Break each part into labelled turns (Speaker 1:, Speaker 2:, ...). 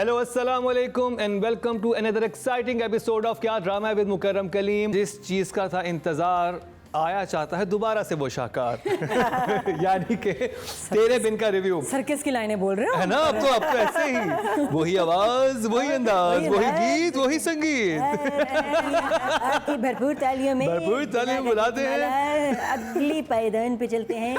Speaker 1: Hello अस्सलाम वालेकुम and welcome to another exciting episode of क्या ड्रामा विद मुकर्रम कलीम। जिस चीज़ का था इंतज़ार आया चाहता है दोबारा से वो शाहकार यानी कि तेरे बिन का रिव्यू।
Speaker 2: सर्कस की लाइनें बोल रहे हो
Speaker 1: है ना? अब तो ऐसे ही वही आवाज, वही अंदाज, वही गीत, वही संगीत।
Speaker 2: आपकी भरपूर तालियों में
Speaker 1: बुलाते हैं।
Speaker 2: अगली पायदान पे चलते हैं।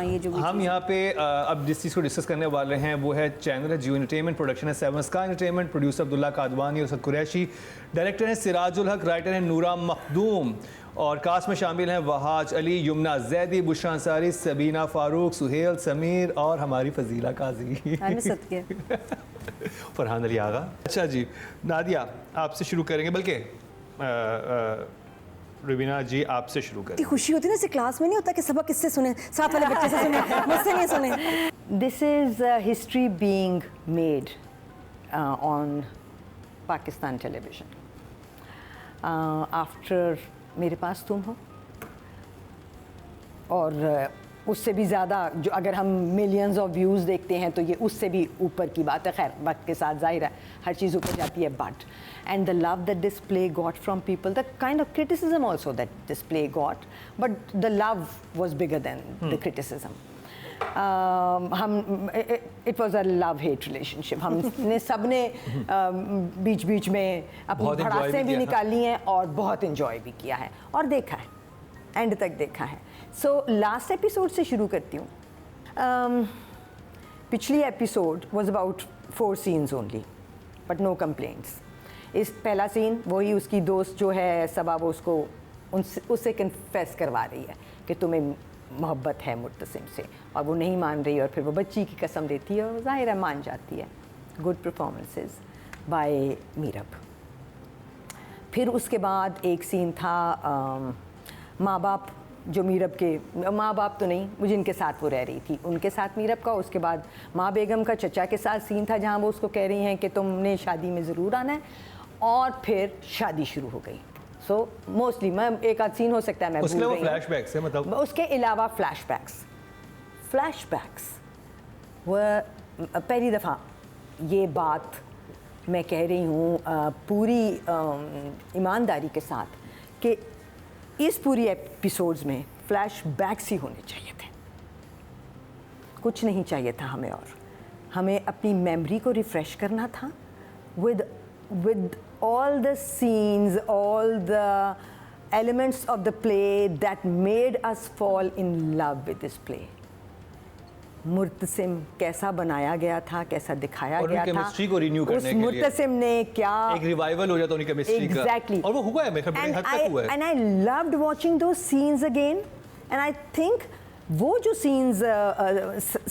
Speaker 2: ये जो
Speaker 1: हम यहाँ पे अब जिस चीज़ को डिस्कस करने वाले हैं वो है चैनल है जियो एंटरटेनमेंट, प्रोडक्शन है seven sky entertainment, producer Abdullah Kadwani और सद कुरैशी, डायरेक्टर हैं सिराजुल हक, राइटर हैं नूरा मखदूम और कास्ट में शामिल हैं वहाज अली, यमुना जैदी, बुशरा अंसारी, सबीना फारूक, सुहेल, समीर और हमारी फजीला काजी फरहान अली आगा। अच्छा जी नादिया आपसे शुरू करेंगे, बल्कि रुबीना जी आपसे शुरू करें।
Speaker 2: खुशी होती है ना, जैसे क्लास में नहीं होता कि सबक किससे सुने, साथ वाले बच्चे से सुने, मुझसे नहीं सुने।
Speaker 3: This is history being made on Pakistan television after मेरे पास तुम हो, और उससे भी ज़्यादा जो अगर हम मिलियंस ऑफ व्यूज़ देखते हैं तो ये उससे भी ऊपर की बात है। खैर वक्त के साथ जाहिर है हर चीज़ ऊपर जाती है, but and the love that this play got from people, the kind of criticism also that this play got, but the love was bigger than the criticism. It was a love-hate relationship. हमने सबने बीच बीच में अपनी भड़ासें भी निकाली हैं और बहुत enjoy भी किया है और देखा है, end तक देखा है। So last episode से शुरू करती हूँ। पिछली episode was about 4 scenes only, but no complaints. इस पहला सीन वही उसकी दोस्त जो है सबा, वो उसको उससे कन्फेस करवा रही है कि तुम्हें मोहब्बत है मुर्तसिम से, और वो नहीं मान रही और फिर वो बच्ची की कसम देती है और ज़ाहिर है मान जाती है। Good performances by Meerab. फिर उसके बाद एक सीन था माँ बाप, जो मीरब के माँ बाप तो नहीं, मुझे इनके साथ वो रह रही थी, उनके साथ मीरब का। उसके बाद माँ बेगम का चचा के साथ सीन था जहाँ वो उसको कह रही हैं कि तुमने शादी में ज़रूर आना है, और फिर शादी शुरू हो गई। सो मोस्टली मैं एक आध सीन हो सकता है मैं
Speaker 1: उसके अलावा फ्लैशबैक्स है, मतलब
Speaker 3: उसके अलावा फ्लैशबैक्स वो पहली दफ़ा ये बात मैं कह रही हूँ पूरी ईमानदारी के साथ कि इस पूरी एपिसोड्स में फ्लैशबैक्स ही होने चाहिए थे, कुछ नहीं चाहिए था हमें, और हमें अपनी मेमोरी को रिफ़्रेश करना था with all the scenes, all the elements of the play that made us fall in love with this play. Murtasim कैसा बनाया गया था, कैसा दिखाया गया था,
Speaker 1: केमिस्ट्री को रिन्यू करने के लिए
Speaker 3: मुर्तसिम ने क्या एक
Speaker 1: रिवाइवल हो जाता उनकी केमिस्ट्री का।
Speaker 3: Exactly.
Speaker 1: और वो हुआ है, मेरे ख्याल में हद तक हुआ है।
Speaker 3: And I loved watching those scenes again, and I think वो जो सीन्स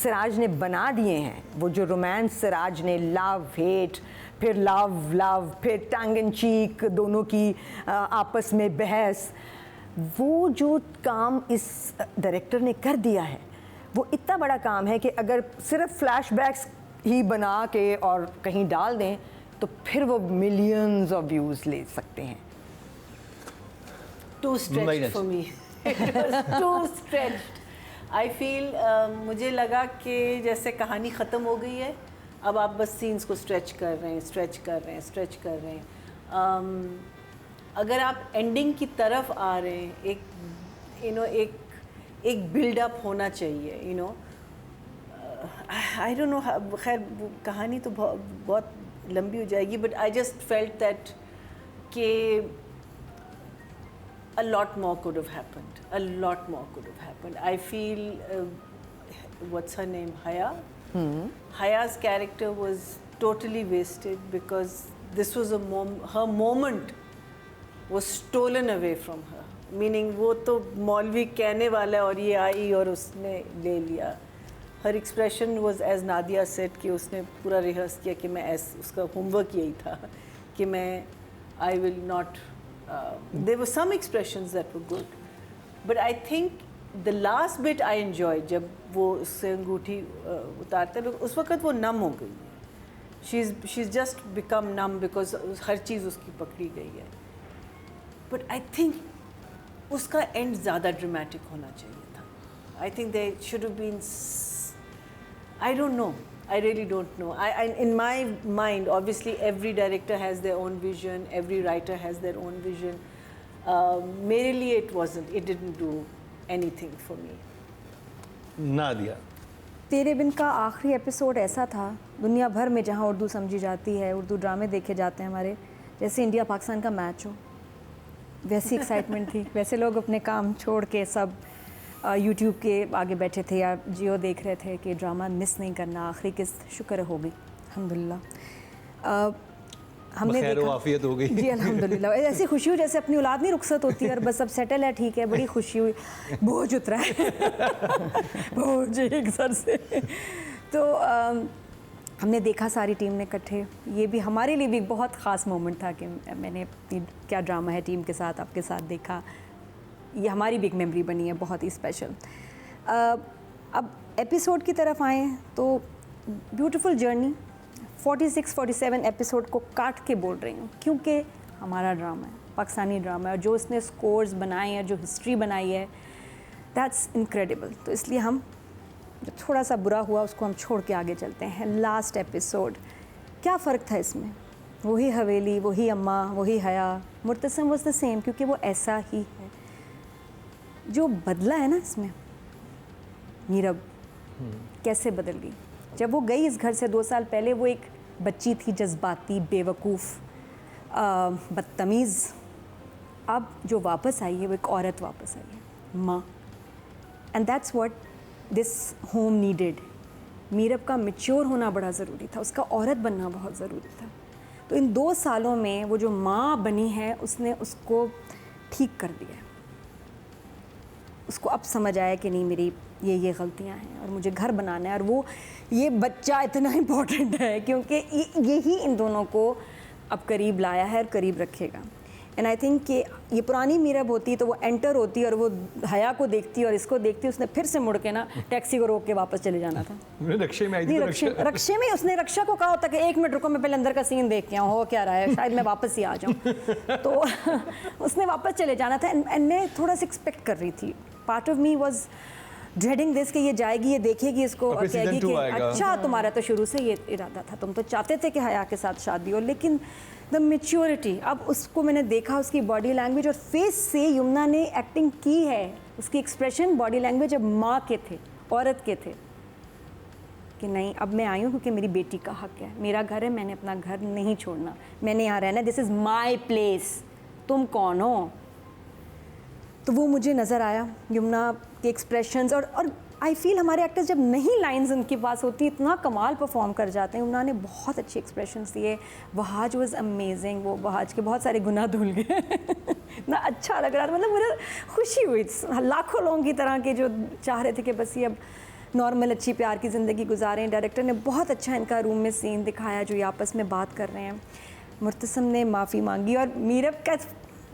Speaker 3: सिराज ने बना दिए हैं, वो जो रोमांस सिराज ने, लव हेट, फिर लव फिर टंग एंड चीक, दोनों की आपस में बहस, वो जो काम इस डायरेक्टर ने कर दिया है वो इतना बड़ा काम है कि अगर सिर्फ फ्लैशबैक्स ही बना के और कहीं डाल दें तो फिर वो मिलियंस ऑफ व्यूज़ ले सकते हैं।
Speaker 4: Too stretched for me. It was too stretched. I feel मुझे लगा कि जैसे कहानी ख़त्म हो गई है, अब आप बस सीन्स को स्ट्रेच कर रहे हैं। अगर आप एंडिंग की तरफ आ रहे हैं, एक बिल्डअप होना चाहिए, आई डोंट नो, खैर कहानी तो बहुत लंबी हो जाएगी, but I just felt that कि a lot more could have happened. I feel what's her name, Haya? Haya's character was totally wasted because this was her moment was stolen away from her. Meaning वो तो मौलवी कहने वाला है और ये आई और उसने ले लिया। Her expression was, as Nadia said, कि उसने पूरा रिहर्स किया कि मैं उसका होमवर्क यही था कि मैं I will not. There were some expressions that were good, but I think the last bit I enjoyed जब वो उससे अंगूठी उतारते हैं, उस वक्त वो नम हो गई है। She's just become numb because हर चीज़ उसकी पकड़ी गई है। But I think उसका एंड ज़्यादा ड्रामेटिक होना चाहिए था। I think there should have been, I don't know, I really don't know. In my mind, obviously, every director has their own vision. Every writer has their own vision. मेरे लिए it wasn't. It didn't do anything for me.
Speaker 1: Nadia,
Speaker 2: तेरे बिन का आखिरी episode ऐसा था, दुनिया भर में जहाँ उर्दू समझी जाती है, उर्दू ड्रामे देखे जाते हैं हमारे, जैसे इंडिया पाकिस्तान का मैच हो, वैसी एक्साइटमेंट थी। वैसे लोग अपने काम छोड़ के सब यूट्यूब के आगे बैठे थे या जियो देख रहे थे कि ड्रामा मिस नहीं करना। आखिरी किस्त शुक्र हो गई, अल्हम्दुलिल्लाह। हमने
Speaker 1: खैर आफियत हो गई
Speaker 2: जी अल्हम्दुलिल्लाह। ऐसी खुशी हुई जैसे अपनी औलाद नहीं रुखसत होती और बस अब सेटल है, ठीक है, बड़ी खुशी हुई। बोझ उतरा है बोझ एक सर से। तो हमने देखा सारी टीम ने इकट्ठे, ये भी हमारे लिए भी एक बहुत ख़ास मोमेंट था कि मैंने अपनी क्या ड्रामा है टीम के साथ, आपके साथ देखा। ये हमारी भी एक मेमोरी बनी है, बहुत ही स्पेशल। अब एपिसोड की तरफ आएँ तो ब्यूटीफुल जर्नी, 46-47 एपिसोड को काट के बोल रही हूँ क्योंकि हमारा ड्रामा है, पाकिस्तानी ड्रामा है, और जो उसने स्कोर्स बनाए हैं, जो हिस्ट्री बनाई है, दैट्स इनक्रेडिबल। तो इसलिए हम जो थोड़ा सा बुरा हुआ उसको हम छोड़ के आगे चलते हैं। लास्ट एपिसोड, क्या फ़र्क था इसमें? वही हवेली, वही अम्मा, वही हया, मुर्तसम वाज द सेम क्योंकि वो ऐसा ही है। जो बदला है ना इसमें, मीरब कैसे बदल गई। जब वो गई इस घर से 2 साल पहले, वो एक बच्ची थी, जज्बाती, बेवकूफ़, बदतमीज़। अब जो वापस आई है वो एक औरत वापस आई है, माँ। And that's what this home needed. Meerab का मैच्योर होना बड़ा ज़रूरी था, उसका औरत बनना बहुत ज़रूरी था। तो इन 2 सालों में वो जो माँ बनी है उसने उसको ठीक कर दिया है। उसको अब समझ आया कि नहीं, मेरी ये गलतियां हैं और मुझे घर बनाना है। और वो ये बच्चा इतना इम्पोर्टेंट है क्योंकि यही इन दोनों को अब करीब लाया है और करीब रखेगा। एंड आई थिंक कि ये पुरानी मीरब होती तो वो एंटर होती और वो हया को देखती और इसको देखती, उसने फिर से मुड़ के ना टैक्सी को रोक के वापस चले जाना था।
Speaker 1: रक्षे में आई थी,
Speaker 2: रक्षे में उसने रक्षा को कहा होता कि 1 मिनट रुको, मैं पहले अंदर का सीन देख के आऊँ, हो क्या रहा है, शायद मैं वापस ही आ जाऊँ। तो उसने वापस चले जाना था। एंड मैं थोड़ा सा एक्सपेक्ट कर रही थी, part of me was dreading this कि ये जाएगी, ये देखेगी इसको और कहेगी कि अच्छा तुम्हारा तो शुरू से ये इरादा था, तुम तो चाहते थे कि हया के साथ शादी हो। लेकिन द मेच्योरिटी, अब उसको मैंने देखा, उसकी बॉडी लैंग्वेज और फेस से यमुना ने एक्टिंग की है, उसकी एक्सप्रेशन, बॉडी लैंग्वेज अब माँ के थे, औरत के थे, कि नहीं अब मैं आई हूँ क्योंकि मेरी बेटी का हक है, मेरा घर है, मैंने अपना घर नहीं छोड़ना, मैंने यहाँ रहना, दिस इज़ माई प्लेस, तुम कौन हो। तो वो मुझे नज़र आया यमुना के एक्सप्रेशंस। और आई फील हमारे एक्टर्स जब नहीं लाइंस उनके पास होती इतना कमाल परफॉर्म कर जाते हैं। यमुना ने बहुत अच्छे एक्सप्रेशंस दिए। वहाज वाज अमेजिंग, वो वहाज के बहुत सारे गुनाह धुल गए इतना अच्छा लग रहा था, मतलब मुझे खुशी हुई। लाखों लोगों की तरह के जो चाह रहे थे कि बस ये अब नॉर्मल अच्छी प्यार की ज़िंदगी गुजारें। डायरेक्टर ने बहुत अच्छा इनका रूम में सीन दिखाया, जो ये आपस में बात कर रहे हैं। मुर्तसम ने माफ़ी मांगी और मीरब का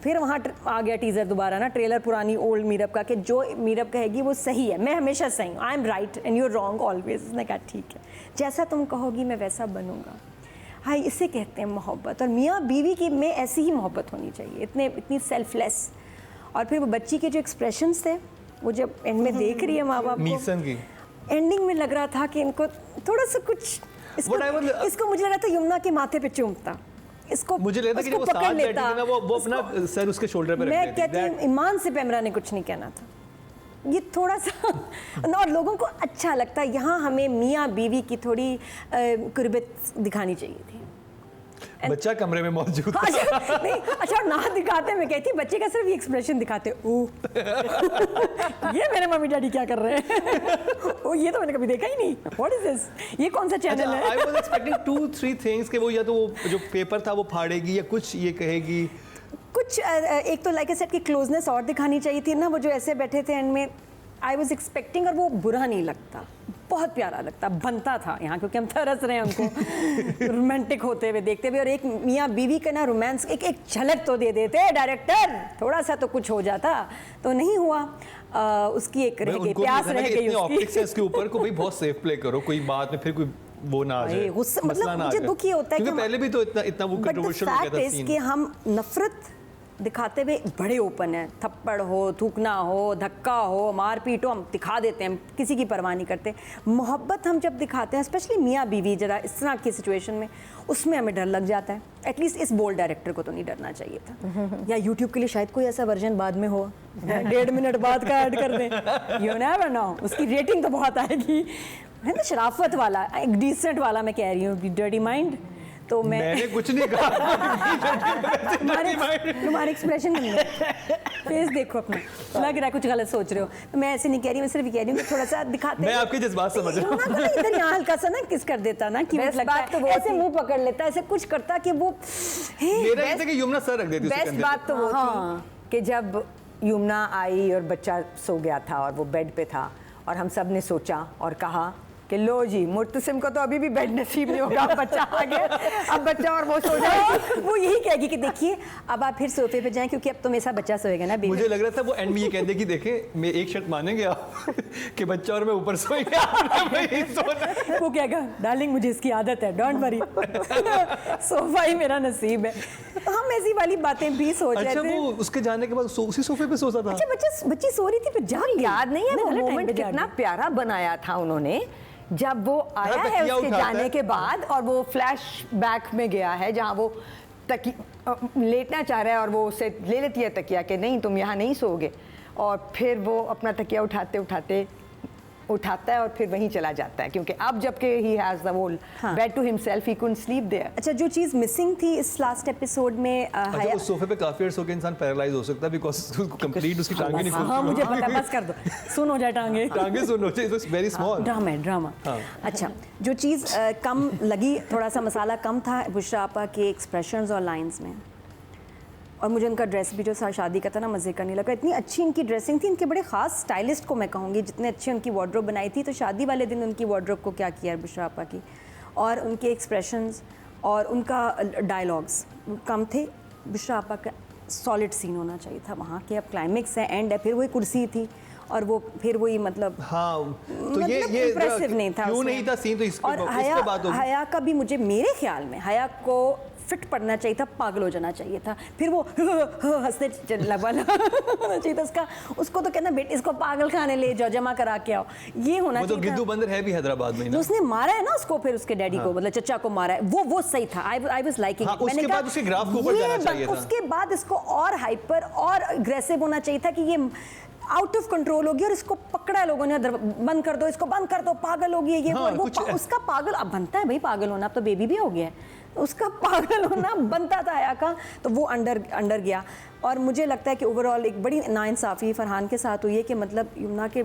Speaker 2: फिर वहाँ आ गया टीज़र दोबारा ना, ट्रेलर पुरानी ओल्ड मीरब का, कि जो मीरब कहेगी वो सही है, मैं हमेशा सही हूँ, I am right and you are wrong always. उसने कहा ठीक है, जैसा तुम कहोगी मैं वैसा बनूंगा। हाँ, इसे कहते हैं मोहब्बत। और मियाँ बीवी की में ऐसी ही मोहब्बत होनी चाहिए, इतनी सेल्फलेस। और फिर वो बच्ची के जो एक्सप्रेशंस थे, वो जब एंड में देख रही है माँ बाप को, एंडिंग में लग रहा था कि इनको थोड़ा सा कुछ इसको मुझे लग रहा था यमुना के माथे पे चूमता, इसको
Speaker 1: मुझे लगता कि वो साथ बैठी थी ना, वो अपना सर उसके शोल्डर पे रख
Speaker 2: मैं कहती हूँ ईमान से पैमरा ने कुछ नहीं कहना था। ये थोड़ा सा और लोगों को अच्छा लगता है। यहाँ हमें मियाँ बीवी की थोड़ी कुर्बत दिखानी चाहिए थी।
Speaker 1: बच्चा कमरे में मौजूद था।
Speaker 2: नहीं, अच्छा ना दिखाते, मैं कहती बच्चे का सिर्फ ये एक्सप्रेशन दिखाते, ओह ये मेरे मम्मी डैडी क्या कर रहे हैं ओ ये तो मैंने कभी देखा ही नहीं, व्हाट इज दिस, ये कौन सा चैनल है।
Speaker 1: आई वाज एक्सपेक्टिंग 2-3 थिंग्स कि वो या तो वो जो पेपर था वो फाड़ेगी या कुछ ये कहेगी
Speaker 2: कुछ। एक तो लाइक आई सेड की क्लोजनेस और दिखानी चाहिए थी ना, वो जो ऐसे बैठे थे एंड में, आई वाज एक्सपेक्टिंग। और वो बुरा नहीं लगता, बहुत प्यारा लगता, बनता था यहाँ, क्योंकि हम तरस रहे हैं उनको रोमांटिक होते हुए देखते हुए। और एक मियाँ बीवी का ना रोमांस, एक झलक तो दे देते डायरेक्टर, थोड़ा सा तो कुछ हो जाता, तो नहीं हुआ। उसकी एक रह गई, प्यास रह गई
Speaker 1: उसकी। इसके ऊपर को भाई बहुत सेफ प्ले करो, कोई बात में फिर कोई वो ना आ जाए,
Speaker 2: मतलब मुझे दुख ये होता है
Speaker 1: कि पहले भी तो इतना वो कंट्रोवर्शियल हो गया था सीन
Speaker 2: कि हम नफरत दिखाते हुए बड़े ओपन है, थप्पड़ हो, थूकना हो, धक्का हो, मारपीट हो, हम दिखा देते हैं, किसी की परवाह नहीं करते। मोहब्बत हम जब दिखाते हैं, स्पेशली मियाँ बीवी जरा इस तरह की सिचुएशन में, उसमें हमें डर लग जाता है। एटलीस्ट इस बोल्ड डायरेक्टर को तो नहीं डरना चाहिए था। या यूट्यूब के लिए शायद कोई ऐसा वर्जन बाद में हो, 1.5 मिनट बाद का ऐड कर दें, यू नेवर नो, उसकी रेटिंग तो बहुत आएगी, है ना। शराफत वाला, एक डिसेंट वाला मैं कह रही हूँ, डर्टी माइंड। तो
Speaker 1: मैंने कुछ नहीं कहा।
Speaker 2: तुम्हारे एक्सप्रेशन फेस देखो अपना, लग रहा है कुछ गलत सोच रहे हो। तो मैं ऐसे नहीं कह रही, मैं सिर्फ ये कह रही हूँ कि थोड़ा सा दिखाते
Speaker 1: मैं आपके जज्बात समझ रहा हूँ।
Speaker 2: इधर यहाँ हल्का सा ना किस कर देता ना, कि
Speaker 3: Best
Speaker 2: लगता
Speaker 3: बात तो
Speaker 2: है
Speaker 3: वो
Speaker 2: ऐसे
Speaker 3: थी।
Speaker 2: मुंह पकड़ लेता, ऐसे कुछ करता कि वो
Speaker 1: मेरा ये था कि यमुना सर रख देती उसके
Speaker 3: बेस्ट
Speaker 1: कंधे
Speaker 3: बात तो वो
Speaker 2: हाँ।
Speaker 3: थी कि जब यमुना आई और बच्चा सो गया था और वो बेड पे था, और हम सब ने सोचा और कहा कि लो जी, मुर्तसिम को तो अभी भी बेड नसीब नहीं होगा, बच्चा आ गया, अब बच्चा और वो सो जाएगा।
Speaker 2: वो यही कहेगी कि देखिए अब आप फिर सोफे पे जाएं, क्योंकि अब तो मेरे साथ बच्चा सोएगा ना बेबी।
Speaker 1: मुझे लग रहा था वो एंड में ये कहते कि देखें, मैं एक शर्त मानेंगे आप कि बच्चा और मैं ऊपर सोएंगे, आपने वहीं सोना।
Speaker 2: वो कहेगा डार्लिंग मुझे इसकी आदत है, डोंट वरी, सोफा ही मेरा नसीब है। तो हम ऐसी वाली बातें भी सोच रहे
Speaker 1: अच्छा,
Speaker 2: थे।
Speaker 1: वो उसके जाने के बाद उसी सोफे पे सोता था।
Speaker 2: अच्छा बच्ची सो रही थी, फिर जाग गई।
Speaker 3: याद नहीं है
Speaker 2: मैं
Speaker 3: वो
Speaker 2: गलत time
Speaker 3: मोमेंट
Speaker 2: पे जाग
Speaker 3: कितना
Speaker 2: गई।
Speaker 3: प्यारा बनाया था उन्होंने, जब वो आया है
Speaker 1: तकिया
Speaker 3: उसके
Speaker 1: उठाता
Speaker 3: जाने
Speaker 1: है।
Speaker 3: के बाद और वो फ्लैश बैक में गया है जहाँ वो लेटना चाह रहा है और वो उसे ले लेती है तकिया कि नहीं तुम यहाँ नहीं सोओगे, और फिर वो अपना तकिया उठाता है और फिर वहीं चला जाता है, क्योंकि अब जबकि he has the whole bed to himself, he couldn't sleep there.
Speaker 2: अच्छा, जो चीज़ मिसिंग थी इस लास्ट एपिसोड में
Speaker 1: अच्छा, उस सोफे पे काफी अर्स होकर इंसान पैरालाइज हो सकता है, बिकॉज़ कंप्लीट उसकी टांगे नहीं
Speaker 2: हाँ मुझे पता है, बस कर दो, सुन हो जाए टांगे।
Speaker 1: टांगे सुनो, इट्स वेरी स्मॉल।
Speaker 2: ड्रामा है ड्रामा।
Speaker 1: हाँ।
Speaker 2: अच्छा, जो चीज़ कम लगी, थोड़ा सा मसाला कम था बुशरा आपा के एक्सप्रेशंस और लाइंस में, और मुझे उनका ड्रेस भी जो शादी का था ना, मज़े का नहीं लगा। इतनी अच्छी इनकी ड्रेसिंग थी, इनके बड़े ख़ास स्टाइलिस्ट को मैं कहूँगी, जितने अच्छी उनकी वार्डरोब बनाई थी। तो शादी वाले दिन उनकी वार्डरोब को क्या किया है बुशरा आपा की, और उनके एक्सप्रेशंस और उनका डायलॉग्स कम थे। बुशरा आपा का सॉलिड सीन होना चाहिए था वहाँ के, अब क्लाइमेक्स है, एंड है, फिर वही कुर्सी थी और वो फिर वही मतलब
Speaker 1: हाँ, तो ये
Speaker 2: इम्प्रेसिव नहीं था
Speaker 1: क्यों
Speaker 2: उसमें।
Speaker 1: नहीं था सीन, तो
Speaker 2: और
Speaker 1: इस पे बात होगी।
Speaker 2: हया का भी मुझे, मेरे ख्याल में हया को फिट पड़ना चाहिए था, पागल हो जाना चाहिए था, फिर वो हंसते लगा चाहिए था उसका। उसको तो कहना बेटे इसको पागल खाने ले जाओ, जमा करा के आओ, ये होना
Speaker 1: वो तो
Speaker 2: चाहिए था।
Speaker 1: गिद्दू बंदर है भी हैदराबाद में
Speaker 2: जो
Speaker 1: ना।
Speaker 2: उसने मारा है ना उसको, फिर उसके डैडी को, मतलब चचा को मारा है, वो सही था। I was liking.
Speaker 1: हाँ, उसके बाद उसके ग्राफ के ऊपर जाना चाहिए था।
Speaker 2: उसके बाद इसको और हाइपर और अग्रेसिव होना चाहिए था कि ये आउट ऑफ कंट्रोल हो गया और इसको पकड़ा है लोगों ने, बंद कर दो इसको, बंद कर दो, पागल हो गई है ये।
Speaker 1: हाँ,
Speaker 2: वो उसका पागल अब बनता है भाई, पागल होना, अब तो बेबी भी हो गया है, उसका पागल होना बनता था हया का, तो वो अंडर गया। और मुझे लगता है कि ओवरऑल एक बड़ी नाइंसाफ़ी फरहान के साथ हुई है कि मतलब यमुना के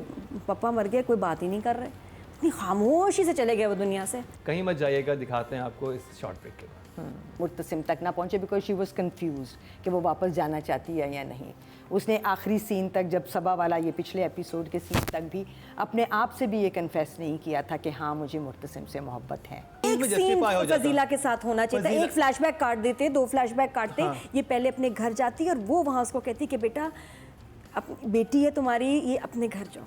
Speaker 2: पापा मर गए, कोई बात ही नहीं कर रहे, इतनी खामोशी से चले गए वो दुनिया से।
Speaker 1: कहीं मत जाइएगा, दिखाते हैं आपको इस शॉर्ट ब्रेक के बाद।
Speaker 3: मुर्तसिम तक ना पहुंचे बिकॉज शी वॉज कन्फ्यूज कि वो वापस जाना चाहती है या नहीं। उसने आखिरी सीन तक, जब सबा वाला ये पिछले एपिसोड के सीन तक भी अपने आप से भी ये कन्फेस नहीं किया था कि हाँ मुझे मुर्तसिम से मोहब्बत है।
Speaker 2: एक
Speaker 1: में
Speaker 2: सीन
Speaker 1: justify हो जाता।
Speaker 2: फजीला के साथ होना चाहिए था,
Speaker 1: फजीला-
Speaker 2: एक फ्लैशबैक काट देते, 2 फ्लैशबैक काटते।
Speaker 1: हाँ।
Speaker 2: ये पहले अपने घर जाती और वो वहाँ उसको कहती कि बेटा अपनी बेटी है तुम्हारी, ये अपने घर जाओ।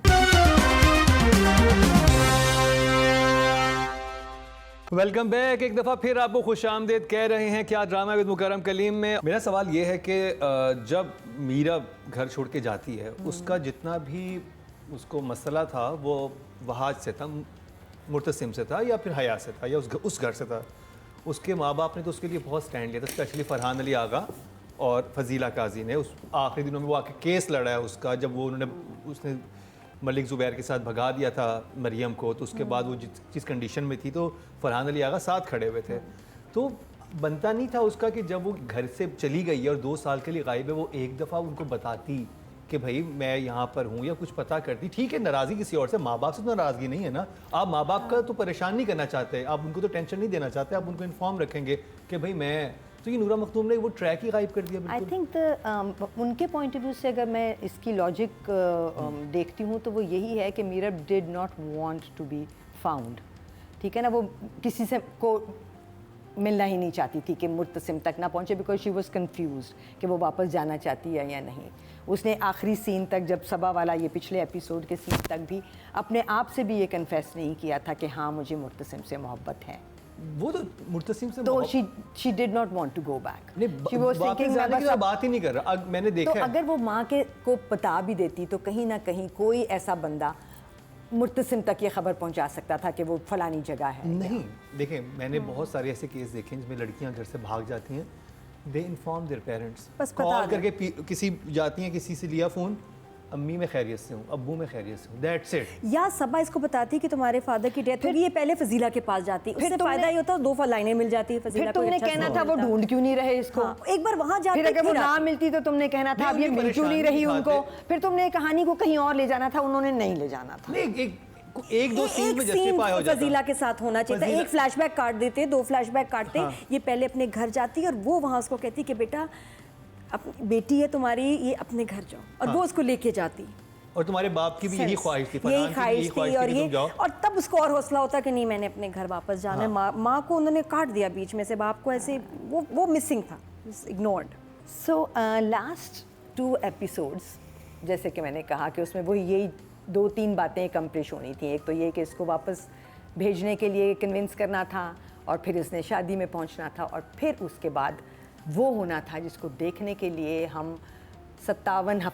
Speaker 1: Welcome back. एक दफ़ा फिर आपको खुश आमदेद कह रहे हैं क्या ड्रामा विद मुकरम कलीम में। मेरा सवाल ये है कि जब मीरा घर छोड़ के जाती है, उसका जितना भी उसको मसला था वो वहाज से था, मुर्तसिम से था, या फिर हया से था, या उस घर से था। उसके माँ बाप ने तो उसके लिए बहुत स्टैंड लिया था, स्पेशली फरहान अली आगा और फजीला काजी ने। उस आखिरी दिनों में वो आके केस लड़ा है उसका, जब वो उसने मलिक ज़ुबैर के साथ भगा दिया था मरियम को, तो उसके बाद वो जिस कंडीशन में थी, तो फरहान अली आगा साथ खड़े हुए थे। तो बनता नहीं था उसका कि जब वो घर से चली गई है और 2 साल के लिए गायब है, वो एक दफ़ा उनको बताती कि भाई मैं यहाँ पर हूँ, या कुछ पता करती। ठीक है, नाराज़गी किसी और से, माँ बाप से तो नाराज़गी नहीं है ना। आप माँ बाप का तो परेशान नहीं करना चाहते, आप उनको तो टेंशन नहीं देना चाहते, आप उनको इन्फॉर्म रखेंगे कि भाई मैं तो। ये नूरा मखदूम ने वो ट्रैक ही गायब कर दिया।
Speaker 3: आई थिंक उनके पॉइंट ऑफ व्यू से अगर मैं इसकी लॉजिक देखती हूँ तो वो यही है कि Meera did not want to be found. ठीक है ना, वो किसी से को मिलना ही नहीं चाहती थी कि मुर्तसिम तक ना पहुँचे, बिकॉज शी वॉज कन्फ्यूज कि वो वापस जाना चाहती है या नहीं। उसने आखिरी सीन तक, जब सबा वाला ये पिछले एपिसोड के सीन तक भी अपने आप से भी ये कन्फेस नहीं किया था कि हाँ मुझे मुर्तसिम से मोहब्बत है।
Speaker 1: वो तो मुर्तसिम से
Speaker 3: तो
Speaker 1: मोहब्बत-
Speaker 3: she did not want to go back.
Speaker 1: नहीं,
Speaker 3: She was
Speaker 1: वापस
Speaker 3: thinking
Speaker 1: जाने
Speaker 3: मैं
Speaker 1: की
Speaker 3: बस
Speaker 1: तो
Speaker 3: अब-
Speaker 1: बात ही नहीं कर रहा। मैंने
Speaker 3: तो
Speaker 1: देखा है।
Speaker 3: अगर वो माँ के को बता भी देती तो कहीं ना कहीं कोई ऐसा बंदा मुर्तसिम तक ये खबर पहुंचा सकता था कि वो फलानी जगह है।
Speaker 1: नहीं, देखें मैंने बहुत सारे ऐसे केस देखे हैं जिसमें लड़कियां घर से भाग जाती हैं, दे इन्फॉर्म देयर पेरेंट्स,
Speaker 2: बस बता
Speaker 1: कॉल
Speaker 2: दें।
Speaker 1: करके किसी जाती हैं, किसी से लिया फ़ोन, अम्मी मैं खैरियत से हूँ, अब्बू मैं खैरियत से हूँ, दैट्स इट।
Speaker 2: या सबा इसको बताती कि तुम्हारे फादर की डेथ होगी, ये पहले फजीला के पास जाती, उससे
Speaker 3: तुमने-
Speaker 2: फायदा ये होता 2 लाइनें मिल जाती है फजीला
Speaker 3: फिर
Speaker 2: को,
Speaker 3: तुमने
Speaker 2: अच्छा
Speaker 3: कहना
Speaker 2: सा
Speaker 3: था वो
Speaker 2: मिलता।
Speaker 3: ढूंढ क्यों नहीं रहे इसको।
Speaker 2: हाँ, एक बार वहाँ जाते
Speaker 3: फिर अगर वो
Speaker 2: फिर
Speaker 3: ना
Speaker 2: आते।
Speaker 3: मिलती तो तुमने कहना था
Speaker 1: नहीं,
Speaker 3: अब ये
Speaker 1: उनकी
Speaker 3: मिल क्यों नहीं
Speaker 1: परेशानी
Speaker 3: रही उनको।
Speaker 1: दिखाते।
Speaker 3: फिर तुमने कहानी को कहीं और ले जाना था, उन्होंने नहीं ले जाना था।
Speaker 1: नहीं, एक दो सीन
Speaker 2: एक
Speaker 1: में
Speaker 2: सीन
Speaker 1: जस्टिफाई हो जाता।
Speaker 2: फजीला के साथ होना चाहिए था।
Speaker 1: फजीला-
Speaker 2: एक फ्लैशबैक काट देते, 2 फ्लैशबैक काटते,
Speaker 1: हाँ।
Speaker 2: ये पहले अपने घर जाती और वो वहाँ उसको कहती कि बेटा अपनी बेटी है तुम्हारी, ये अपने घर जाओ, और वो उसको लेके जाती।
Speaker 1: और तुम्हारे बाप की भी यही ख्वाहिश थी, फरहान
Speaker 2: यही
Speaker 1: की भी
Speaker 2: ख्वाहिश
Speaker 1: यही
Speaker 2: थी,
Speaker 1: ख्वाहिश
Speaker 2: और
Speaker 1: थी कि
Speaker 2: ये
Speaker 1: तुम जाओ।
Speaker 2: और तब उसको और हौसला होता कि नहीं मैंने अपने घर वापस जाना है। माँ को उन्होंने काट दिया बीच में से, बाप को ऐसे वो मिसिंग था, इग्नोर्ड।
Speaker 3: सो लास्ट 2 एपिसोड्स जैसे कि मैंने कहा कि उसमें वही यही 2-3 बातें अकम्प्लिश होनी थी। एक तो ये कि इसको वापस भेजने के लिए कन्विंस करना था, और फिर इसने शादी में पहुंचना था, और फिर उसके बाद वो होना था जिसको देखने के लिए हम 57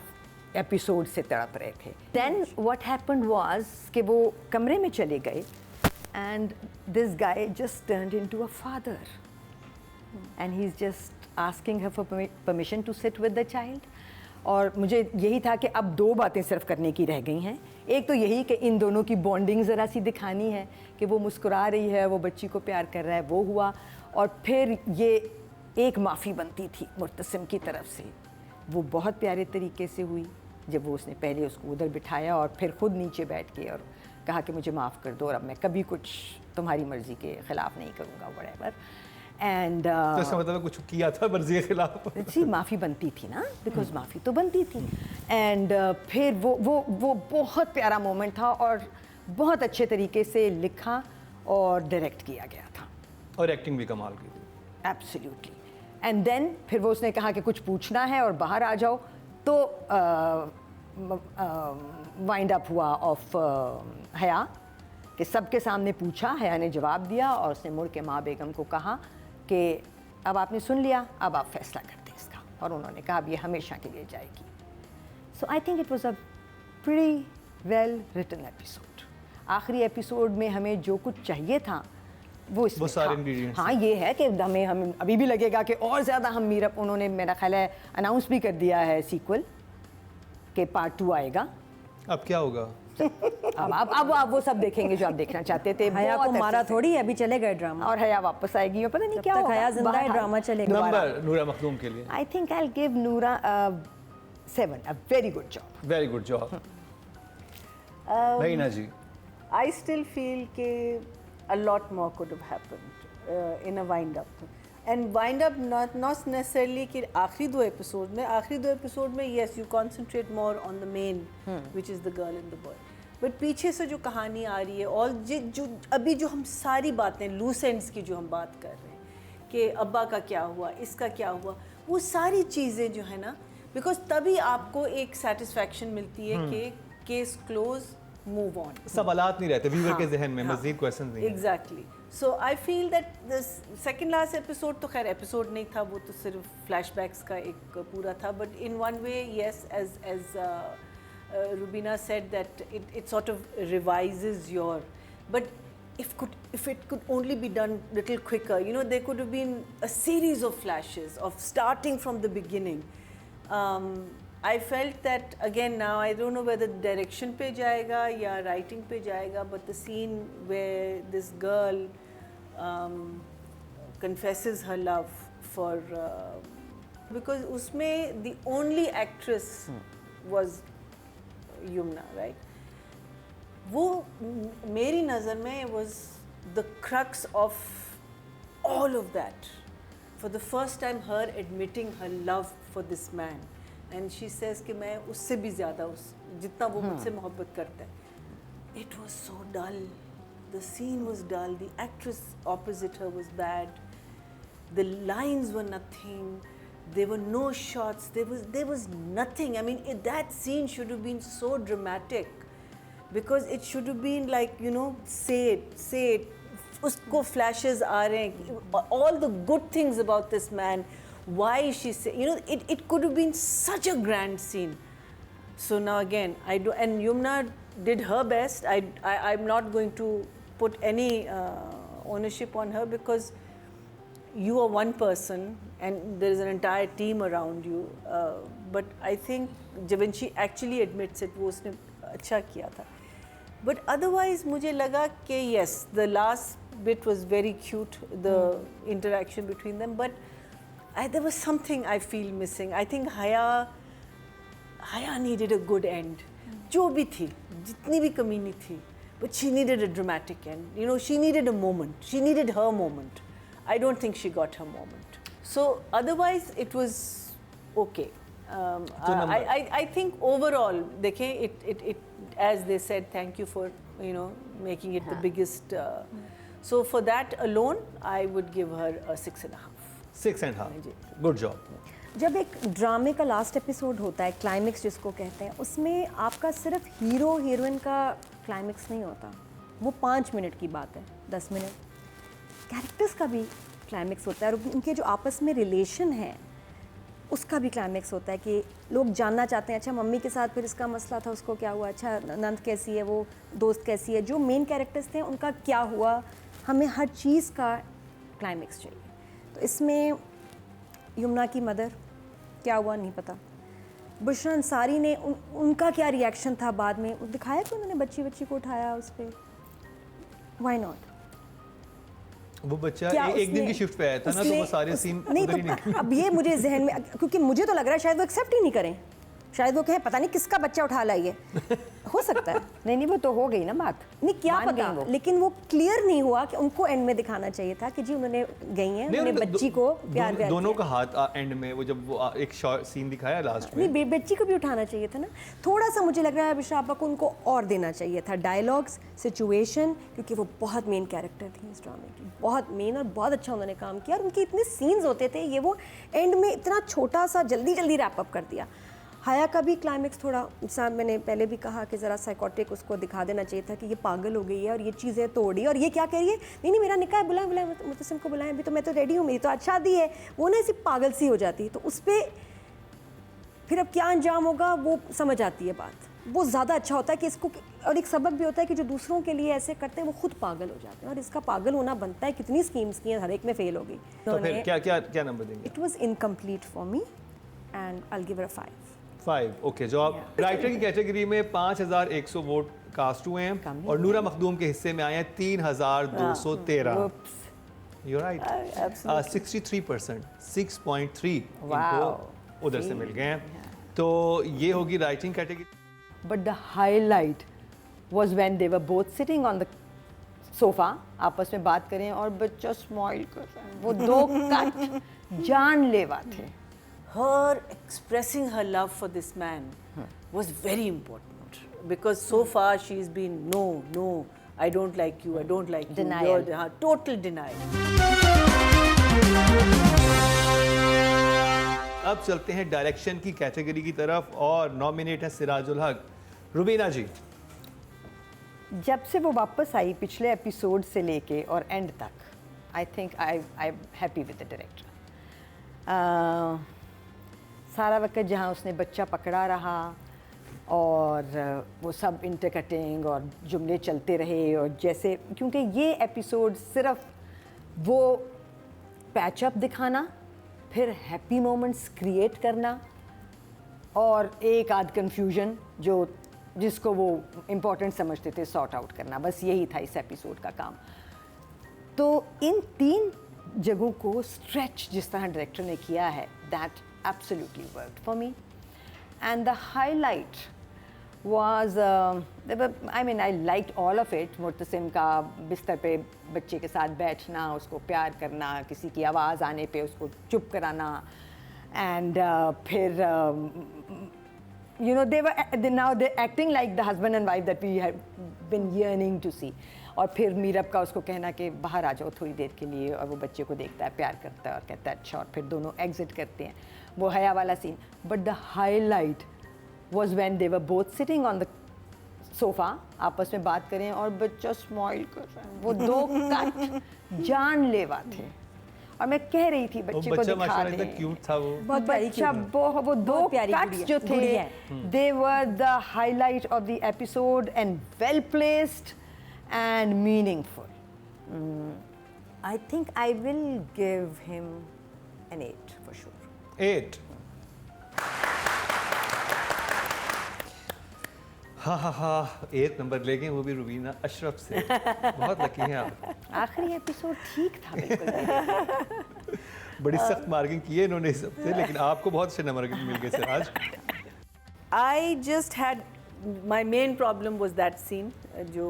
Speaker 3: एपिसोड से तड़प रहे थे। देन व्हाट हैपेंड वाज कि वो कमरे में चले गए and this guy just turned into a father and he's just asking her for permission to sit with the child. और मुझे यही था कि अब 2 बातें सिर्फ करने की रह गई हैं। एक तो यही कि इन दोनों की बॉन्डिंग ज़रा सी दिखानी है कि वो मुस्कुरा रही है, वो बच्ची को प्यार कर रहा है, वो हुआ। और फिर ये एक माफ़ी बनती थी मुर्तसिम की तरफ से, वो बहुत प्यारे तरीके से हुई जब वो उसने पहले उसको उधर बिठाया और फिर ख़ुद नीचे बैठ के और कहा कि मुझे माफ़ कर दो और अब मैं कभी कुछ तुम्हारी मर्ज़ी के ख़िलाफ़ नहीं करूँगा, व्हाटएवर। एंड
Speaker 1: तो इसका मतलब कुछ किया था मर्जी के खिलाफ।
Speaker 3: जी माफ़ी बनती थी ना, बिकॉज माफ़ी तो बनती थी। एंड फिर वो बहुत प्यारा मोमेंट था और बहुत अच्छे तरीके से लिखा और डायरेक्ट किया गया था।
Speaker 1: और एक्टिंग भी कमाल की थी।
Speaker 3: एब्सोल्युटली। एंड देन फिर वो उसने कहा कि कुछ पूछना है और बाहर आ जाओ, तो वाइंड अप हुआ ऑफ हया कि सबके सामने पूछा, हया ने जवाब दिया और उसने मुड़ के माँ बेगम को कहा कि अब आपने सुन लिया, अब आप फैसला कर दें इसका। और उन्होंने कहा अब ये हमेशा के लिए जाएगी। So I think it was a pretty well written episode. आखिरी एपिसोड में हमें जो कुछ चाहिए था वो इसमें
Speaker 1: सारे
Speaker 3: था।
Speaker 1: ingredients
Speaker 3: हाँ, ये है कि हमें अभी भी लगेगा कि और ज़्यादा हम मीरअप, उन्होंने मेरा ख्याल है अनाउंस भी कर दिया है सीक्वल के पार्ट 2 आएगा।
Speaker 1: अब क्या होगा?
Speaker 3: अब आप वो सब देखेंगे जो आप देखना चाहते थे।
Speaker 2: हया को
Speaker 3: बहुत
Speaker 2: मारा
Speaker 3: अच्छे से।
Speaker 2: थोड़ी, अभी चलेगा ये ड्रामा।
Speaker 3: और हया वापस आएगी और पता नहीं क्या
Speaker 2: तक
Speaker 3: होगा।
Speaker 2: हया जिंदा है,
Speaker 3: बाहर-
Speaker 2: ड्रामा चलेगा।
Speaker 1: नंबर नूरा मखदूम के लिए।
Speaker 3: आई थिंक आई गिव नूरा 7, a very good job.
Speaker 1: Very good job. भाई ना जी।
Speaker 4: I still feel that a lot more could have happened in a wind up. And wind up not necessarily कि आखिरी 2 episode में, आखिरी 2 episode में yes you concentrate more on the main which is the girl and the boy. But पीछे से जो कहानी आ रही है और जो अभी जो हम सारी बातें लूज एंड्स की जो हम बात कर रहे हैं कि अब्बा का क्या हुआ, इसका क्या हुआ, वो सारी चीज़ें जो है ना, बिकॉज तभी आपको एक सेटिस्फेक्शन मिलती है कि केस क्लोज, मूव ऑन।
Speaker 1: सवालात नहीं रहते व्यूअर के जहन में,
Speaker 4: हाँ,
Speaker 1: मज़ीद क्वेश्चन नहीं है।
Speaker 4: Exactly. So I feel that this second last episode तो खैर एपिसोड नहीं था, वो तो सिर्फ फ्लैशबैक्स का एक पूरा था, but in one way yes, as Rubina said that it sort of revises your, but if it could only be done little quicker, you know, there could have been a series of flashes of starting from the beginning. I felt that again now I don't know whether direction pe jayega ya writing pe jayega, but the scene where this girl confesses her love for because usme the only actress was Yumna, right? वो मेरी नज़र में was the crux of all of that. For the first time, her admitting her love for this man, and she says कि मैं उससे भी ज़्यादा जितना वो मुझसे मोहब्बत करता है. It was so dull. The scene was dull. The actress opposite her was bad. The lines were nothing. There were no shots. There was nothing. I mean, that scene should have been so dramatic, because it should have been like, you know, say it, उसको flashes आ रहे हैं, all the good things about this man, why is she say, you know, it could have been such a grand scene. So now again, I do, and Yumna did her best. I'm not going to put any ownership on her, because you are one person and there is an entire team around you. But I think when she actually admits it, वो उसने अच्छा किया था. But otherwise मुझे लगा कि yes, the last bit was very cute, the interaction between them. But there was something I feel missing. I think Haya needed a good end. जो भी थी, जितनी भी कमीनी थी, but she needed a dramatic end. You know, she needed a moment. She needed her moment. I don't think she got her moment. So otherwise, it was okay. I think overall, देखें, it as they said, thank you for, you know, making it the biggest. So for that alone, I would give her a 6.5.
Speaker 1: 6.5. Good job.
Speaker 2: जब एक ड्रामे का last episode होता है, climax जिसको कहते हैं, उसमें आपका सिर्फ हीरो हीरोइन का क्लाइमेक्स नहीं होता, वो 5 मिनट की बात है, 10 मिनट. कैरेक्टर्स का भी क्लाइमेक्स होता है और उनके जो आपस में रिलेशन है उसका भी क्लाइमेक्स होता है कि लोग जानना चाहते हैं, अच्छा मम्मी के साथ फिर इसका मसला था, उसको क्या हुआ, अच्छा नंद कैसी है, वो दोस्त कैसी है, जो मेन कैरेक्टर्स थे उनका क्या हुआ, हमें हर चीज़ का क्लाइमेक्स चाहिए. तो इसमें यमुना की मदर क्या हुआ नहीं पता, बुशरा अंसारी ने उनका क्या रिएक्शन था बाद में दिखाया कि उन्होंने बच्ची को उठाया उस पर, व्हाई नॉट.
Speaker 1: वो बच्चा एक दिन की शिफ्ट पे आया था ना, तो वो सारे सीन
Speaker 2: नहीं
Speaker 1: उधर ही
Speaker 2: तो
Speaker 1: निकले.
Speaker 2: अब ये मुझे जहन में, क्योंकि मुझे तो लग रहा है शायद वो एक्सेप्ट ही नहीं करें, शायद वो कहें पता नहीं किसका बच्चा उठा लाइए, हो सकता है.
Speaker 3: नहीं वो तो हो गई ना बात,
Speaker 2: नहीं क्या
Speaker 3: मान
Speaker 2: पता,
Speaker 3: गई वो.
Speaker 2: लेकिन वो क्लियर नहीं हुआ कि उनको एंड में दिखाना चाहिए था कि जी उन्होंने गई हैं, उन्होंने बच्ची को प्यार
Speaker 1: दोनों
Speaker 2: किया.
Speaker 1: का हाथ एंड में, वो जब वो एक शॉर्ट सीन दिखाया लास्ट में,
Speaker 2: नहीं बच्ची को भी उठाना चाहिए था ना. थोड़ा सा मुझे लग रहा है बिशरा आपा को उनको और देना चाहिए था, डायलॉग्स, सिचुएशन, क्योंकि वो बहुत मेन कैरेक्टर थी इस ड्रामे की, बहुत मेन, और बहुत अच्छा उन्होंने काम किया और उनके इतने सीन्स होते थे, ये वो एंड में इतना छोटा सा जल्दी रैप अप कर दिया. हया का भी क्लाइमेक्स थोड़ा, इंसान मैंने पहले भी कहा कि ज़रा साइकोटिक उसको दिखा देना चाहिए था कि ये पागल हो गई है और ये चीज़ें तोड़ी और ये क्या कह रही है, नहीं मेरा निकाह है, बुलाएं मुतसिम को बुलाएं, अभी तो मैं तो रेडी हूँ, मेरी तो आज शादी है. वो ना ऐसी पागल सी हो जाती है, तो उस पर फिर अब क्या अंजाम होगा वो समझ आती है बात. वो ज़्यादा अच्छा होता है कि इसको, और एक सबक भी होता है कि जो दूसरों के लिए ऐसे करते हैं वो खुद पागल हो जाते हैं, और इसका पागल होना बनता है. कितनी स्कीम्स की हैं, हर एक में फेल हो गई.
Speaker 1: तो फिर क्या नंबर देंगे?
Speaker 2: It was incomplete for me and I will give it 5.
Speaker 1: 5. Okay, जो आप राइटर की कैटेगरी में 5100 वोट कास्ट हुए हैं और नूरा मखदूम के हिस्से में आए हैं 3213. यू राइट, 63%, 6.3 इनको उधर से मिल गए हैं. तो ये होगी writing category.
Speaker 3: But the highlight was when they were both sitting on the sofa, आपस में बात करें और बच्चा स्माइल कर रहा है, वो 2 कट जानलेवा थे.
Speaker 4: Her expressing her love for this man was very important, because so far she's been no, I don't like you, I don't like
Speaker 3: Denial.
Speaker 4: you. Total denial.
Speaker 1: अब चलते हैं डायरेक्शन की कैटेगरी की तरफ और नॉमिनेट है सिराजुल हक. रुबीना जी,
Speaker 3: जब से वो वापस आई पिछले एपिसोड से लेके और एंड तक, I think I am happy with the director. सारा वक्त जहाँ उसने बच्चा पकड़ा रहा और वो सब इंटरकटिंग और जुमले चलते रहे, और जैसे, क्योंकि ये एपिसोड सिर्फ वो पैचअप दिखाना, फिर हैप्पी मोमेंट्स क्रिएट करना और एक आध कन्फ्यूजन जिसको वो इम्पोर्टेंट समझते थे सॉर्ट आउट करना, बस यही था इस एपिसोड का काम. तो इन 3 जगहों को स्ट्रेच जिस तरह डायरेक्टर ने किया है, that absolutely worked for me. And the highlight was, I liked all of it. Murtasim का बिस्तर पे बच्चे के साथ बैठना, उसको प्यार करना, किसी की आवाज़ आने पे उसको चुप कराना, and फिर you know now they're acting like the husband and wife that we have been yearning to see. और फिर मीरब का उसको कहना कि बाहर आ जाओ थोड़ी देर के लिए, और वो बच्चे को देखता है, प्यार करता है और कहता है अच्छा, और फिर दोनों एग्जिट करते हैं, वो हया वाला scene. But the highlight was when they were both sitting on the sofa आपस में बात करें और बच्चा स्माइल कर रहा है, वो 2 कट जानलेवा थे। और मैं कह रही थी बच्चे को
Speaker 1: बच्चा
Speaker 3: दिखा
Speaker 1: माशाल्लाह
Speaker 3: दे,
Speaker 1: इतना क्यूट था वो।
Speaker 2: बहुत प्यारी
Speaker 3: बच्चा
Speaker 2: cute है।
Speaker 3: वो 2
Speaker 2: बहुत प्यारी
Speaker 3: कट्स
Speaker 2: गुड़िया-
Speaker 3: जो
Speaker 2: गुड़िया
Speaker 3: थे,
Speaker 2: है।
Speaker 3: they were the highlight of the episode and well placed and meaningful. I think I will give him an 8 for sure.
Speaker 1: 8। हाँ 1 नंबर ले गए, वो भी रुबीना अशरफ से। बहुत लकी हैं आप।
Speaker 3: आखिरी एपिसोड ठीक था बिल्कुल।
Speaker 1: बड़ी सख्त मार्किंग की है इन्होंने इस हफ्ते, लेकिन आपको बहुत अच्छे नंबर मिल गए सर आज।
Speaker 4: I just had my main problem was that scene, जो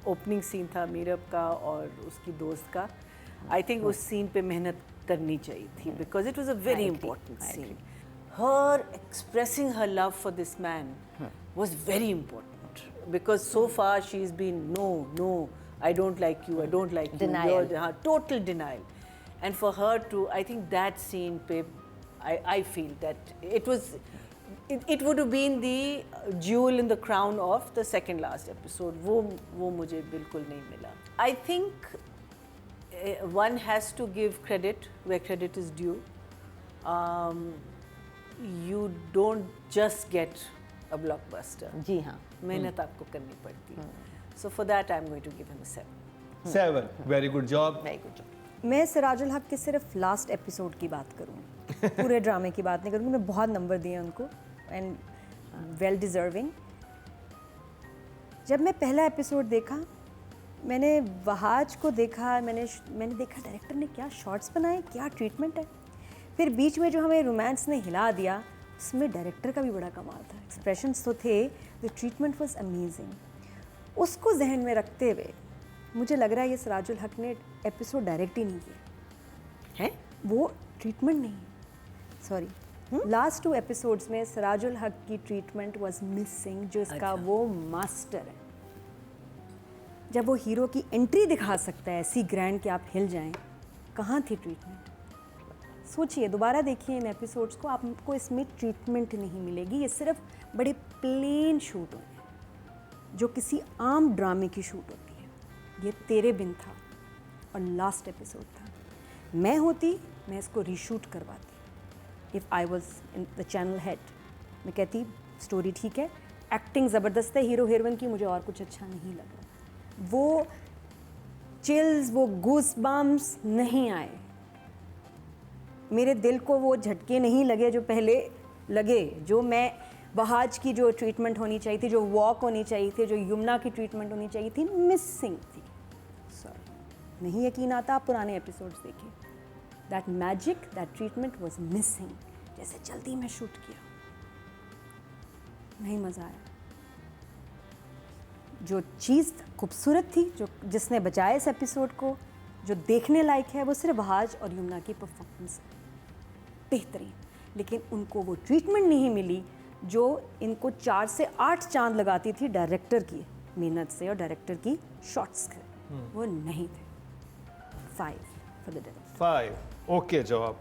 Speaker 4: opening scene था मीरब का और उसकी दोस्त का. I think उस scene पे मेहनत करनी चाहिए थी because it was a very important scene. Her expressing her love for this man was very important because so far she's been no, I don't like you, I don't like
Speaker 3: Denial.
Speaker 4: you. Total denial. And for her to, I think that scene पे, I feel that it would have been the jewel in the crown of the second last episode. वो मुझे बिल्कुल नहीं मिला. I think one has to give credit where credit is due. You don't just get a blockbuster.
Speaker 3: जी हाँ,
Speaker 4: मेहनत आपको करनी पड़ती है. So for that I'm going to give him a 7.
Speaker 1: 7, very good job.
Speaker 3: Very good job.
Speaker 2: मैं सिराजुल हक के सिर्फ लास्ट एपिसोड की बात करूँ, पूरे ड्रामे की बात नहीं करूँगी। मैं बहुत नंबर दिए उनको एंड वेल डिज़र्विंग। जब मैं पहला एपिसोड देखा, मैंने वहाज को देखा, मैंने देखा डायरेक्टर ने क्या शॉट्स बनाए, क्या ट्रीटमेंट है। फिर बीच में जो हमें रोमांस ने हिला दिया, उसमें डायरेक्टर का भी बड़ा कमाल था। एक्सप्रेशंस तो थे, द ट्रीटमेंट वाज अमेजिंग। उसको जहन में रखते हुए मुझे लग रहा है ये सिराजुल हक ने एपिसोड डायरेक्ट ही नहीं किया
Speaker 3: है?
Speaker 2: वो ट्रीटमेंट नहीं, सॉरी, लास्ट 2 एपिसोड्स में सिराजुल हक की ट्रीटमेंट वाज मिसिंग, जो इसका वो मास्टर है। जब वो हीरो की एंट्री दिखा सकता है ऐसी ग्रैंड कि आप हिल जाएं, कहाँ थी ट्रीटमेंट? सोचिए, दोबारा देखिए इन एपिसोड्स को, आपको इसमें ट्रीटमेंट नहीं मिलेगी। ये सिर्फ बड़े प्लेन शूट होंगे जो किसी आम ड्रामे की शूट होती है। ये तेरे बिन था और लास्ट एपिसोड था। मैं होती, मैं इसको रीशूट करवाती। If I was in the channel head, मैं कहती स्टोरी ठीक है, एक्टिंग ज़बरदस्त है हीरो हीरोइन की, मुझे और कुछ अच्छा नहीं लगा। वो चिल्स, वो गूस बम्स नहीं आए, मेरे दिल को वो झटके नहीं लगे जो पहले लगे। जो मैं वहाज की जो ट्रीटमेंट होनी चाहिए थी, जो वॉक होनी चाहिए थी, जो यमुना की ट्रीटमेंट होनी चाहिए थी, मिसिंग थी। सॉरी, नहीं यकीन आता, आप पुराने एपिसोड्स देखिए। That magic, that treatment was missing. जैसे जल्दी में शूट किया, नहीं मज़ा आया। जो चीज़ खूबसूरत थी, जो जिसने बचाया इस एपिसोड को, जो देखने लायक है, वो सिर्फ वहाज और यमुना की परफॉर्मेंस है, बेहतरीन। लेकिन उनको वो ट्रीटमेंट नहीं मिली जो इनको 4 से 8 चांद लगाती थी डायरेक्टर की मेहनत से और डायरेक्टर की शॉट्स से। वो नहीं थे। 5 फॉर द डायरेक्टर।
Speaker 1: 5, ओके जवाब।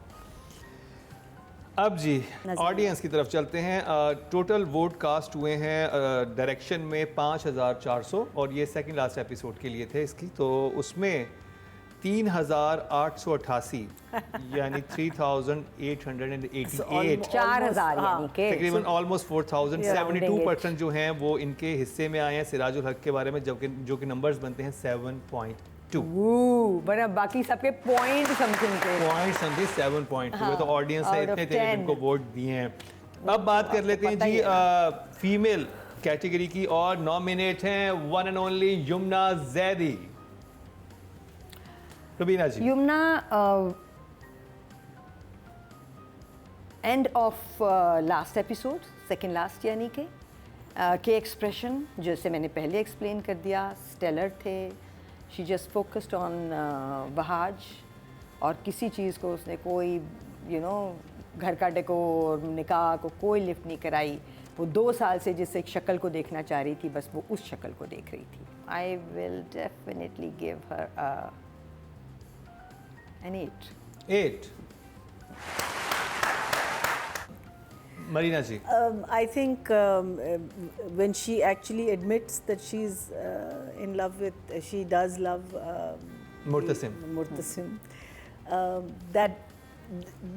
Speaker 1: अब जी ऑडियंस की तरफ चलते हैं। टोटल वोट कास्ट हुए हैं डायरेक्शन में 5400, और ये सेकंड लास्ट एपिसोड के लिए थे इसकी, तो उसमें 3888 यानी 3888
Speaker 3: 4,000 यानी के
Speaker 1: तकरीबन ऑलमोस्ट 4000, 72% जो हैं वो इनके हिस्से में आए हैं सिराजुल हक के बारे में, जबकि जो कि नंबर्स बनते हैं 7.2
Speaker 3: बड़ा, बाकी सबके पॉइंट समथिंग थे।
Speaker 1: पॉइंट समथिंग 7.2 तो ऑडियंस ने
Speaker 3: out
Speaker 1: इतने
Speaker 3: of
Speaker 1: थे
Speaker 3: 10
Speaker 1: जिनको वोट दिए हैं। अब बात कर लेते हैं
Speaker 3: पता
Speaker 1: जी
Speaker 3: ही
Speaker 1: फीमेल कैटेगरी की, और नॉमिनेट हैं one and only Yumna Zaidi. Rubina ji.
Speaker 3: Yumna end of last episode, second last यानी के एक्सप्रेशन जैसे मैंने पहले एक्सप्लेन कर दिया, स्टेलर थे। She just focused on Wahaj, और किसी चीज़ को उसने कोई घर का डेकोर, निकाह को कोई लिफ्ट नहीं कराई। वो 2 साल से जिस एक शक्ल को देखना चाह रही थी, बस वो उस शक्ल को देख रही थी। I will definitely give her an 8.
Speaker 1: Marina ji
Speaker 4: I think when she actually admits that she's in love with, she does love
Speaker 1: Murtasim.
Speaker 4: Murtasim. That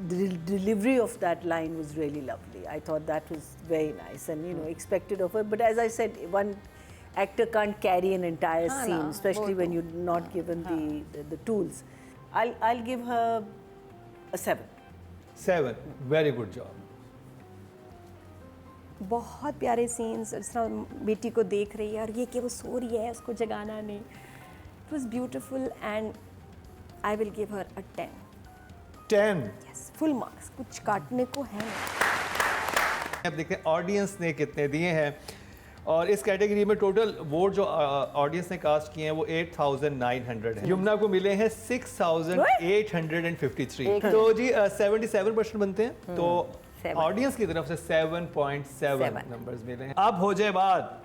Speaker 4: the delivery of that line was really lovely. I thought that was very nice and expected of her. But as I said, one actor can't carry an entire scene, especially when you're not given the tools. I'll give her a 7.
Speaker 1: 7 very good job.
Speaker 2: बहुत प्यारे scenes, जिस तरह बेटी को देख रही है और ये कि वो सो रही है, उसको जगाना नहीं। It was beautiful and I will give her a 10।
Speaker 1: 10
Speaker 2: yes, full marks, कुछ काटने को है नहीं।
Speaker 1: अब देखते हैं ऑडियंस ने कितने दिए हैं, और इस कैटेगरी में टोटल वोट जो ऑडियंस ने कास्ट किए हैं वो 8,900 है। यमुना को मिले हैं 6,853। तो जी 77% बनते हैं, तो ऑडियंस की तरफ से 7.7 नंबर्स मिले हैं। अब हो जाए बात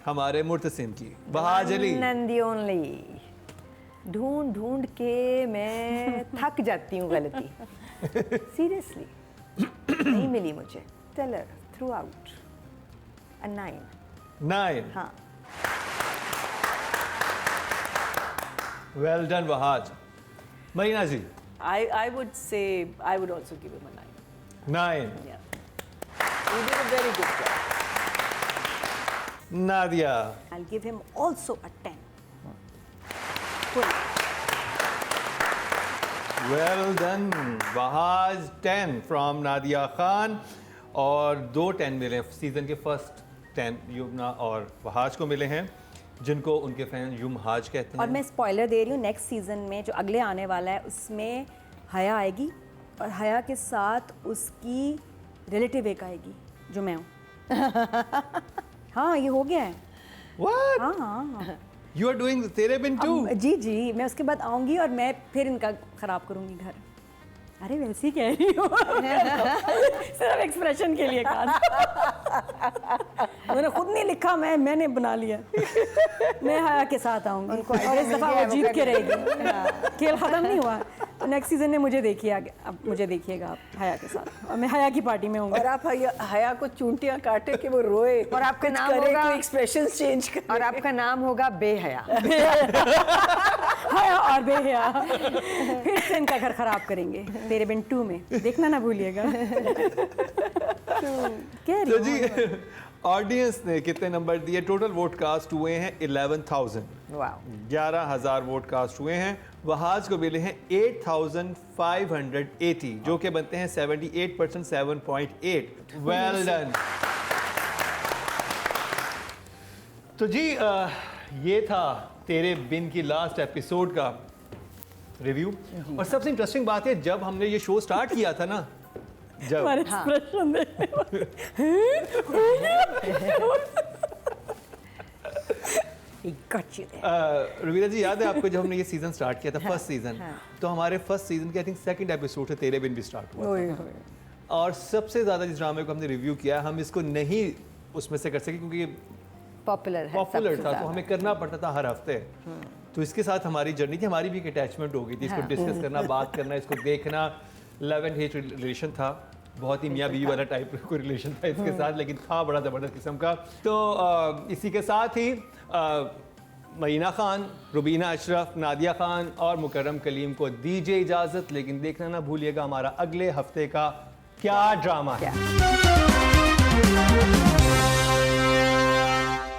Speaker 1: हमारे मुर्तसिम की, बहाज अली।
Speaker 3: नंदी ओनली ढूंढ ढूंढ के मैं थक जाती हूँ गलती। सीरियसली नहीं मिली मुझे। Taylor through out a 9।
Speaker 1: 9
Speaker 3: हाँ।
Speaker 1: Well done Wahaj. Marina ji
Speaker 4: I would say I would also give him a 9.
Speaker 1: 9।
Speaker 4: Yeah, he did a very good job.
Speaker 1: Nadia
Speaker 2: I'll give him also a 10. Full.
Speaker 1: Well done Wahaj 10 from Nadia Khan, और 2 10 मिले season के first 10 Yamuna और वहाज को मिले हैं, जिनको उनके फैन युमहाज कहते हैं।
Speaker 2: और मैं स्पॉइलर दे रही हूँ, नेक्स्ट सीजन में जो अगले आने वाला है उसमें हया आएगी, और हया के साथ उसकी रिलेटिव एक आएगी जो मैं हूँ। हाँ, ये हो गया है।
Speaker 1: What?
Speaker 2: हाँ हाँ
Speaker 1: You are doing तेरे बिन too?
Speaker 2: जी जी, मैं उसके बाद आऊँगी और मैं फिर इनका ख़राब करूँगी घर। अरे वैसे ही कह रही हूँ। सिर्फ एक्सप्रेशन के लिए कहा। उन्होंने खुद नहीं लिखा, मैंने बना लिया। मैं हया के साथ आऊँगी और इस दफ़ा वो जीत के रहेगी। खेल ख़त्म नहीं हुआ, तो नेक्स्ट सीजन में मुझे देखिए, अब मुझे देखिएगा आप हया के साथ, और मैं हया की पार्टी में हूँगी।
Speaker 4: और आप हया को चूंटियां काटे कि वो रोए,
Speaker 3: और आपका नाम
Speaker 4: करे,
Speaker 3: होगा,
Speaker 4: कोई एक्सप्रेशंस चेंज करे।
Speaker 3: और आपका नाम होगा बेहया।
Speaker 2: हया और बेहया फिर से इनका घर खराब करेंगे तेरे बिन 2 में, देखना ना भूलिएगा। कह रही
Speaker 1: तो
Speaker 2: हूँ।
Speaker 1: जी ऑडियंस ने कितने नंबर दिए? टोटल वोट कास्ट हुए हैं 11,000।
Speaker 3: वाह।
Speaker 1: 11,000 वोट कास्ट हुए हैं। वहाज को मिले हैं 8,580, जो कि बनते हैं 78%, 7.8। Well done. तो जी ये था तेरे बिन की लास्ट एपिसोड का रिव्यू। और सबसे इंटरेस्टिंग बात है, जब हमने ये शो स्टार्ट किया था ना, जब
Speaker 2: हमारे एक्सप्रेशन देखने
Speaker 1: रवीना जी, याद है आपको जब हमने ये सीजन स्टार्ट किया था, फर्स्ट सीजन, तो हमारे फर्स्ट सीजन के आई थिंक सेकंड एपिसोड से तेरे बिन भी स्टार्ट हुआ था। और सबसे ज़्यादा जिस ड्रामे को हमने रिव्यू किया, हम इसको नहीं उसमें से कर सके क्योंकि
Speaker 3: पॉपुलर
Speaker 1: था, तो हमें करना पड़ता था हर हफ्ते। तो इसके साथ हमारी जर्नी थी, हमारी भी एक अटैचमेंट हो गई थी, इसको डिस्कस करना, बात करना, इसको देखना। लव एंड हेट रिलेशन था, बहुत ही मियाँ बीवी वाला टाइप का रिलेशन था इसके साथ, लेकिन था बड़ा ज़बरदस्त किस्म का। तो इसी के साथ ही मरीना खान, रुबीना अशरफ, नादिया खान और मुकर्रम कलीम को दीजिए इजाज़त, लेकिन देखना ना भूलिएगा हमारा अगले हफ्ते का क्या ड्रामा है।